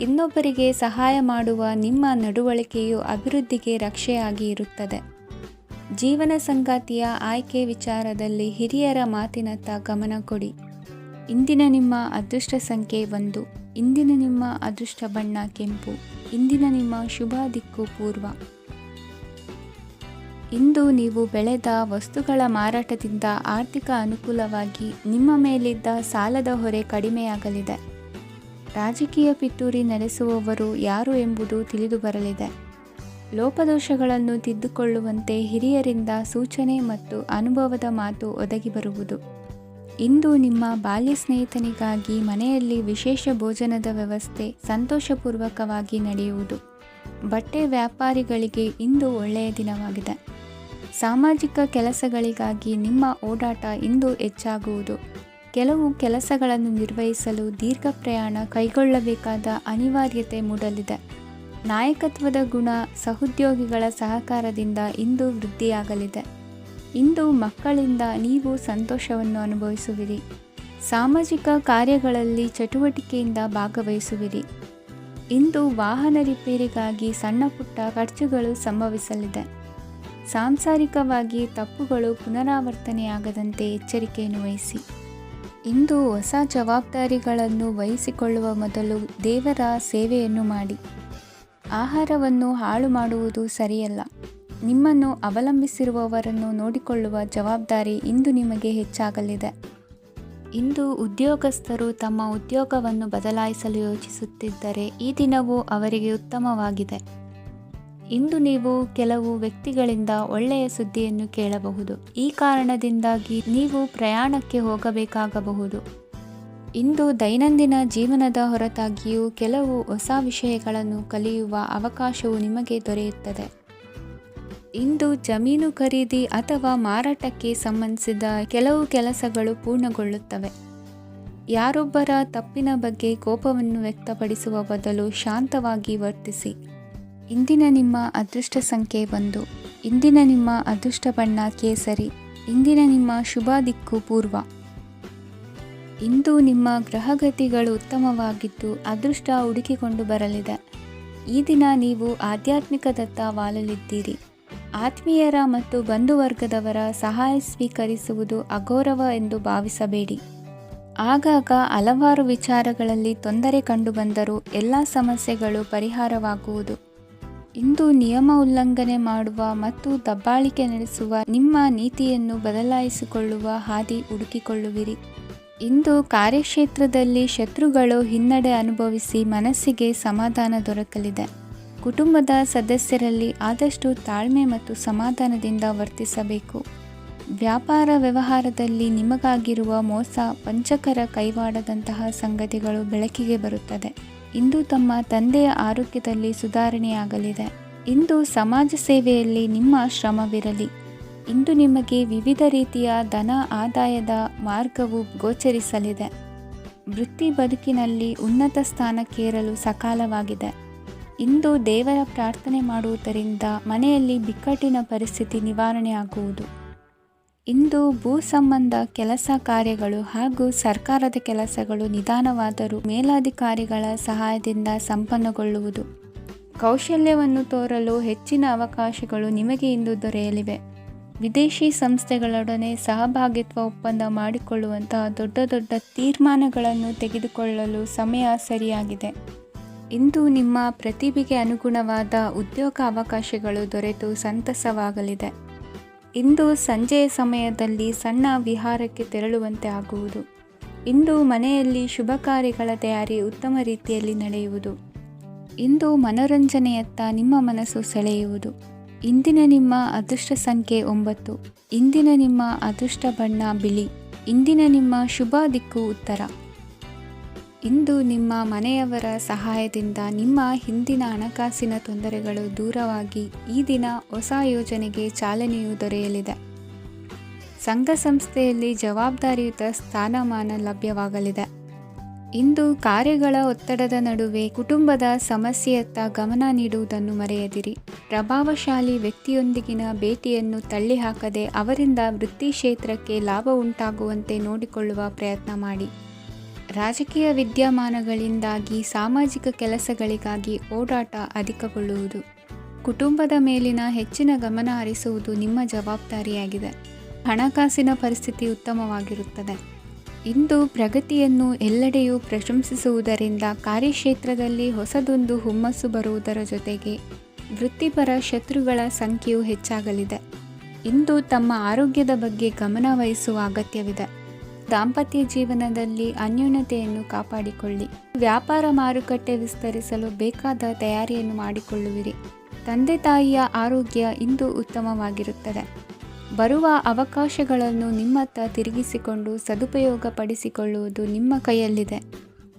ಇನ್ನೊಬ್ಬರಿಗೆ ಸಹಾಯ ಮಾಡುವ ನಿಮ್ಮ ನಡವಳಿಕೆಯು ಅಭಿವೃದ್ಧಿಗೆ ರಕ್ಷೆಯಾಗಿ ಇರುತ್ತದೆ. ಜೀವನ ಸಂಗಾತಿಯ ಆಯ್ಕೆ ವಿಚಾರದಲ್ಲಿ ಹಿರಿಯರ ಮಾತಿನತ್ತ ಗಮನ ಕೊಡಿ. ಇಂದಿನ ನಿಮ್ಮ ಅದೃಷ್ಟ ಸಂಖ್ಯೆ 1. ಇಂದಿನ ನಿಮ್ಮ ಅದೃಷ್ಟ ಬಣ್ಣ ಕೆಂಪು. ಇಂದಿನ ನಿಮ್ಮ ಶುಭ ದಿಕ್ಕು ಪೂರ್ವ. ಇಂದು ನೀವು ಬೆಳೆದ ವಸ್ತುಗಳ ಮಾರಾಟದಿಂದ ಆರ್ಥಿಕ ಅನುಕೂಲವಾಗಿ ನಿಮ್ಮ ಮೇಲಿದ್ದ ಸಾಲದ ಹೊರೆ ಕಡಿಮೆಯಾಗಲಿದೆ. ರಾಜಕೀಯ ಪಿತೂರಿ ನಡೆಸುವವರು ಯಾರು ಎಂಬುದು ತಿಳಿದು ಬರಲಿದೆ. ಲೋಪದೋಷಗಳನ್ನು ತಿದ್ದುಕೊಳ್ಳುವಂತೆ ಹಿರಿಯರಿಂದ ಸೂಚನೆ ಮತ್ತು ಅನುಭವದ ಮಾತು ಒದಗಿ ಬರುವುದು. ಇಂದು ನಿಮ್ಮ ಬಾಲ್ಯ ಸ್ನೇಹಿತನಿಗಾಗಿ ಮನೆಯಲ್ಲಿ ವಿಶೇಷ ಭೋಜನದ ವ್ಯವಸ್ಥೆ ಸಂತೋಷಪೂರ್ವಕವಾಗಿ ನಡೆಯುವುದು. ಬಟ್ಟೆ ವ್ಯಾಪಾರಿಗಳಿಗೆ ಇಂದು ಒಳ್ಳೆಯ ದಿನವಾಗಿದೆ. ಸಾಮಾಜಿಕ ಕೆಲಸಗಳಿಗಾಗಿ ನಿಮ್ಮ ಓಡಾಟ ಇಂದು ಹೆಚ್ಚಾಗುವುದು. ಕೆಲವು ಕೆಲಸಗಳನ್ನು ನಿರ್ವಹಿಸಲು ದೀರ್ಘ ಪ್ರಯಾಣ ಕೈಗೊಳ್ಳಬೇಕಾದ ಅನಿವಾರ್ಯತೆ ಮೂಡಲಿದೆ. ನಾಯಕತ್ವದ ಗುಣ ಸಹೋದ್ಯೋಗಿಗಳ ಸಹಕಾರದಿಂದ ಇಂದು ವೃದ್ಧಿಯಾಗಲಿದೆ. ಇಂದು ಮಕ್ಕಳಿಂದ ನೀವು ಸಂತೋಷವನ್ನು ಅನುಭವಿಸುವಿರಿ. ಸಾಮಾಜಿಕ ಕಾರ್ಯಗಳಲ್ಲಿ ಚಟುವಟಿಕೆಯಿಂದ ಭಾಗವಹಿಸುವಿರಿ. ಇಂದು ವಾಹನ ರಿಪೇರಿಗಾಗಿ ಸಣ್ಣ ಪುಟ್ಟ ಖರ್ಚುಗಳು ಸಂಭವಿಸಲಿದೆ. ಸಾಂಸಾರಿಕವಾಗಿ ತಪ್ಪುಗಳು ಪುನರಾವರ್ತನೆಯಾಗದಂತೆ ಎಚ್ಚರಿಕೆಯನ್ನು ವಹಿಸಿ. ಇಂದು ಹೊಸ ಜವಾಬ್ದಾರಿಗಳನ್ನು ವಹಿಸಿಕೊಳ್ಳುವ ಮೊದಲು ದೇವರ ಸೇವೆಯನ್ನು ಮಾಡಿ. ಆಹಾರವನ್ನು ಹಾಳು ಮಾಡುವುದು ಸರಿಯಲ್ಲ. ನಿಮ್ಮನ್ನು ಅವಲಂಬಿಸಿರುವವರನ್ನು ನೋಡಿಕೊಳ್ಳುವ ಜವಾಬ್ದಾರಿ ಇಂದು ನಿಮಗೆ ಹೆಚ್ಚಾಗಲಿದೆ. ಇಂದು ಉದ್ಯೋಗಸ್ಥರು ತಮ್ಮ ಉದ್ಯೋಗವನ್ನು ಬದಲಾಯಿಸಲು ಯೋಚಿಸುತ್ತಿದ್ದರೆ ಈ ದಿನವೂ ಅವರಿಗೆ ಉತ್ತಮವಾಗಿದೆ. ಇಂದು ನೀವು ಕೆಲವು ವ್ಯಕ್ತಿಗಳಿಂದ ಒಳ್ಳೆಯ ಸುದ್ದಿಯನ್ನು ಕೇಳಬಹುದು. ಈ ಕಾರಣದಿಂದಾಗಿ ನೀವು ಪ್ರಯಾಣಕ್ಕೆ ಹೋಗಬೇಕಾಗಬಹುದು. ಇಂದು ದೈನಂದಿನ ಜೀವನದ ಹೊರತಾಗಿಯೂ ಕೆಲವು ಹೊಸ ವಿಷಯಗಳನ್ನು ಕಲಿಯುವ ಅವಕಾಶವು ನಿಮಗೆ ದೊರೆಯುತ್ತದೆ. ಇಂದು ಜಮೀನು ಖರೀದಿ ಅಥವಾ ಮಾರಾಟಕ್ಕೆ ಸಂಬಂಧಿಸಿದ ಕೆಲವು ಕೆಲಸಗಳು ಪೂರ್ಣಗೊಳ್ಳುತ್ತವೆ. ಯಾರೊಬ್ಬರ ತಪ್ಪಿನ ಬಗ್ಗೆ ಕೋಪವನ್ನು ವ್ಯಕ್ತಪಡಿಸುವ ಬದಲು ಶಾಂತವಾಗಿ ವರ್ತಿಸಿ. ಇಂದಿನ ನಿಮ್ಮ ಅದೃಷ್ಟ ಸಂಖ್ಯೆ 1. ಇಂದಿನ ನಿಮ್ಮ ಅದೃಷ್ಟ ಬಣ್ಣ ಕೇಸರಿ. ಇಂದಿನ ನಿಮ್ಮ ಶುಭ ದಿಕ್ಕು ಪೂರ್ವ. ಇಂದು ನಿಮ್ಮ ಗ್ರಹಗತಿಗಳು ಉತ್ತಮವಾಗಿದ್ದು ಅದೃಷ್ಟ ಹುಡುಕಿಕೊಂಡು ಬರಲಿದೆ. ಈ ದಿನ ನೀವು ಆಧ್ಯಾತ್ಮಿಕದತ್ತ ವಾಲಲಿದ್ದೀರಿ. ಆತ್ಮೀಯರ ಮತ್ತು ಬಂಧುವರ್ಗದವರ ಸಹಾಯ ಸ್ವೀಕರಿಸುವುದು ಅಗೌರವ ಎಂದು ಭಾವಿಸಬೇಡಿ. ಆಗಾಗ ಹಲವಾರು ವಿಚಾರಗಳಲ್ಲಿ ತೊಂದರೆ ಕಂಡುಬಂದರೂ ಎಲ್ಲ ಸಮಸ್ಯೆಗಳು ಪರಿಹಾರವಾಗುವುದು. ಇಂದು ನಿಯಮ ಉಲ್ಲಂಘನೆ ಮಾಡುವ ಮತ್ತು ದಬ್ಬಾಳಿಕೆ ನಡೆಸುವ ನಿಮ್ಮ ನೀತಿಯನ್ನು ಬದಲಾಯಿಸಿಕೊಳ್ಳುವ ಹಾದಿ ಹುಡುಕಿಕೊಳ್ಳುವಿರಿ. ಇಂದು ಕಾರ್ಯಕ್ಷೇತ್ರದಲ್ಲಿ ಶತ್ರುಗಳು ಹಿನ್ನಡೆ ಅನುಭವಿಸಿ ಮನಸ್ಸಿಗೆ ಸಮಾಧಾನ ದೊರಕಲಿದೆ. ಕುಟುಂಬದ ಸದಸ್ಯರಲ್ಲಿ ಆದಷ್ಟು ತಾಳ್ಮೆ ಮತ್ತು ಸಮಾಧಾನದಿಂದ ವರ್ತಿಸಬೇಕು. ವ್ಯಾಪಾರ ವ್ಯವಹಾರದಲ್ಲಿ ನಿಮಗಾಗಿರುವ ಮೋಸ, ವಂಚಕರ ಕೈವಾಡದಂತಹ ಸಂಗತಿಗಳು ಬೆಳಕಿಗೆ ಬರುತ್ತದೆ. ಇಂದು ತಮ್ಮ ತಂದೆಯ ಆರೋಗ್ಯದಲ್ಲಿ ಸುಧಾರಣೆಯಾಗಲಿದೆ. ಇಂದು ಸಮಾಜ ಸೇವೆಯಲ್ಲಿ ನಿಮ್ಮ ಶ್ರಮವಿರಲಿ. ಇಂದು ನಿಮಗೆ ವಿವಿಧ ರೀತಿಯ ಧನ ಆದಾಯದ ಮಾರ್ಗವು ಗೋಚರಿಸಲಿದೆ. ವೃತ್ತಿ ಬದುಕಿನಲ್ಲಿ ಉನ್ನತ ಸ್ಥಾನಕ್ಕೇರಲು ಸಕಾಲವಾಗಿದೆ. ಇಂದು ದೇವರ ಪ್ರಾರ್ಥನೆ ಮಾಡುವುದರಿಂದ ಮನೆಯಲ್ಲಿ ಬಿಕ್ಕಟ್ಟಿನ ಪರಿಸ್ಥಿತಿ ನಿವಾರಣೆಯಾಗುವುದು. ಇಂದು ಭೂ ಸಂಬಂಧ ಕೆಲಸ ಕಾರ್ಯಗಳು ಹಾಗೂ ಸರ್ಕಾರದ ಕೆಲಸಗಳು ನಿಧಾನವಾದರೂ ಮೇಲಾಧಿಕಾರಿಗಳ ಸಹಾಯದಿಂದ ಸಂಪನ್ನಗೊಳ್ಳುವುದು. ಕೌಶಲ್ಯವನ್ನು ತೋರಲು ಹೆಚ್ಚಿನ ಅವಕಾಶಗಳು ನಿಮಗೆ ಇಂದು ದೊರೆಯಲಿವೆ. ವಿದೇಶಿ ಸಂಸ್ಥೆಗಳೊಡನೆ ಸಹಭಾಗಿತ್ವ ಒಪ್ಪಂದ ಮಾಡಿಕೊಳ್ಳುವಂತಹ ದೊಡ್ಡ ದೊಡ್ಡ ತೀರ್ಮಾನಗಳನ್ನು ತೆಗೆದುಕೊಳ್ಳಲು ಸಮಯ ಸರಿಯಾಗಿದೆ. ಇಂದು ನಿಮ್ಮ ಪ್ರತಿಭೆಗೆ ಅನುಗುಣವಾದ ಉದ್ಯೋಗ ಅವಕಾಶಗಳು ದೊರೆತು ಸಂತಸವಾಗಲಿದೆ. ಇಂದು ಸಂಜೆಯ ಸಮಯದಲ್ಲಿ ಸಣ್ಣ ವಿಹಾರಕ್ಕೆ ತೆರಳುವಂತೆ ಆಗುವುದು. ಇಂದು ಮನೆಯಲ್ಲಿ ಶುಭ ಕಾರ್ಯಗಳ ತಯಾರಿ ಉತ್ತಮ ರೀತಿಯಲ್ಲಿ ನಡೆಯುವುದು. ಇಂದು ಮನೋರಂಜನೆಯತ್ತ ನಿಮ್ಮ ಮನಸ್ಸು ಸೆಳೆಯುವುದು. ಇಂದಿನ ನಿಮ್ಮ ಅದೃಷ್ಟ ಸಂಖ್ಯೆ 9. ಇಂದಿನ ನಿಮ್ಮ ಅದೃಷ್ಟ ಬಣ್ಣ ಬಿಳಿ. ಇಂದಿನ ನಿಮ್ಮ ಶುಭ ದಿಕ್ಕು ಉತ್ತರ. ಇಂದು ನಿಮ್ಮ ಮನೆಯವರ ಸಹಾಯದಿಂದ ನಿಮ್ಮ ಹಿಂದಿನ ಹಣಕಾಸಿನ ತೊಂದರೆಗಳು ದೂರವಾಗಿ ಈ ದಿನ ಹೊಸ ಯೋಜನೆಗೆ ಚಾಲನೆಯು ದೊರೆಯಲಿದೆ. ಸಂಘ ಸಂಸ್ಥೆಯಲ್ಲಿ ಜವಾಬ್ದಾರಿಯುತ ಸ್ಥಾನಮಾನ ಲಭ್ಯವಾಗಲಿದೆ. ಇಂದು ಕಾರ್ಯಗಳ ಒತ್ತಡದ ನಡುವೆ ಕುಟುಂಬದ ಸಮಸ್ಯೆಯತ್ತ ಗಮನ ನೀಡುವುದನ್ನು ಮರೆಯದಿರಿ. ಪ್ರಭಾವಶಾಲಿ ವ್ಯಕ್ತಿಯೊಂದಿಗಿನ ಭೇಟಿಯನ್ನು ತಳ್ಳಿಹಾಕದೆ ಅವರಿಂದ ವೃತ್ತಿ ಕ್ಷೇತ್ರಕ್ಕೆ ಲಾಭ ಉಂಟಾಗುವಂತೆ ನೋಡಿಕೊಳ್ಳುವ ಪ್ರಯತ್ನ ಮಾಡಿ. ರಾಜಕೀಯ ವಿದ್ಯಮಾನಗಳಿಂದಾಗಿ ಸಾಮಾಜಿಕ ಕೆಲಸಗಳಿಗಾಗಿ ಓಡಾಟ ಅಧಿಕಗೊಳ್ಳುವುದು. ಕುಟುಂಬದ ಮೇಲಿನ ಹೆಚ್ಚಿನ ಗಮನ ಹರಿಸುವುದು ನಿಮ್ಮ ಜವಾಬ್ದಾರಿಯಾಗಿದೆ. ಹಣಕಾಸಿನ ಪರಿಸ್ಥಿತಿ ಉತ್ತಮವಾಗಿರುತ್ತದೆ. ಇಂದು ಪ್ರಗತಿಯನ್ನು ಎಲ್ಲೆಡೆಯೂ ಪ್ರಶಂಸಿಸುವುದರಿಂದ ಕಾರ್ಯಕ್ಷೇತ್ರದಲ್ಲಿ ಹೊಸದೊಂದು ಹುಮ್ಮಸ್ಸು ಬರುವುದರ ಜೊತೆಗೆ ವೃತ್ತಿಪರ ಶತ್ರುಗಳ ಸಂಖ್ಯೆಯು ಹೆಚ್ಚಾಗಲಿದೆ. ಇಂದು ತಮ್ಮ ಆರೋಗ್ಯದ ಬಗ್ಗೆ ಗಮನ ವಹಿಸುವ ಅಗತ್ಯವಿದೆ. ದಾಂಪತ್ಯ ಜೀವನದಲ್ಲಿ ಅನ್ಯೋನ್ಯತೆಯನ್ನು ಕಾಪಾಡಿಕೊಳ್ಳಿ. ವ್ಯಾಪಾರ ಮಾರುಕಟ್ಟೆ ವಿಸ್ತರಿಸಲು ಬೇಕಾದ ತಯಾರಿಯನ್ನು ಮಾಡಿಕೊಳ್ಳುವಿರಿ. ತಂದೆ ತಾಯಿಯ ಆರೋಗ್ಯ ಇಂದು ಉತ್ತಮವಾಗಿರುತ್ತದೆ. ಬರುವ ಅವಕಾಶಗಳನ್ನು ನಿಮ್ಮತ್ತ ತಿರುಗಿಸಿಕೊಂಡು ಸದುಪಯೋಗಪಡಿಸಿಕೊಳ್ಳುವುದು ನಿಮ್ಮ ಕೈಯಲ್ಲಿದೆ.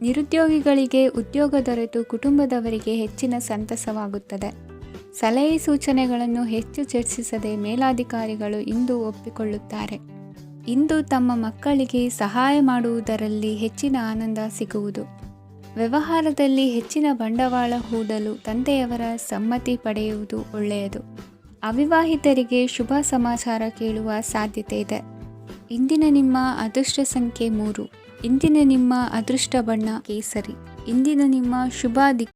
ನಿರುದ್ಯೋಗಿಗಳಿಗೆ ಉದ್ಯೋಗ ದೊರೆತು ಕುಟುಂಬದವರಿಗೆ ಹೆಚ್ಚಿನ ಸಂತಸವಾಗುತ್ತದೆ. ಸಲಹೆ ಸೂಚನೆಗಳನ್ನು ಹೆಚ್ಚು ಚರ್ಚಿಸದೆ ಮೇಲಾಧಿಕಾರಿಗಳು ಇಂದು ಒಪ್ಪಿಕೊಳ್ಳುತ್ತಾರೆ. ಇಂದು ತಮ್ಮ ಮಕ್ಕಳಿಗೆ ಸಹಾಯ ಮಾಡುವುದರಲ್ಲಿ ಹೆಚ್ಚಿನ ಆನಂದ ಸಿಗುವುದು. ವ್ಯವಹಾರದಲ್ಲಿ ಹೆಚ್ಚಿನ ಬಂಡವಾಳ ಹೂಡಲು ತಂದೆಯವರ ಸಮ್ಮತಿ ಪಡೆಯುವುದು ಒಳ್ಳೆಯದು. ಅವಿವಾಹಿತರಿಗೆ ಶುಭ ಸಮಾಚಾರ ಕೇಳುವ ಸಾಧ್ಯತೆ ಇದೆ. ಇಂದಿನ ನಿಮ್ಮ ಅದೃಷ್ಟ ಸಂಖ್ಯೆ 3. ಇಂದಿನ ನಿಮ್ಮ ಅದೃಷ್ಟ ಬಣ್ಣ ಕೇಸರಿ. ಇಂದಿನ ನಿಮ್ಮ ಶುಭ ದಿಕ್ಕು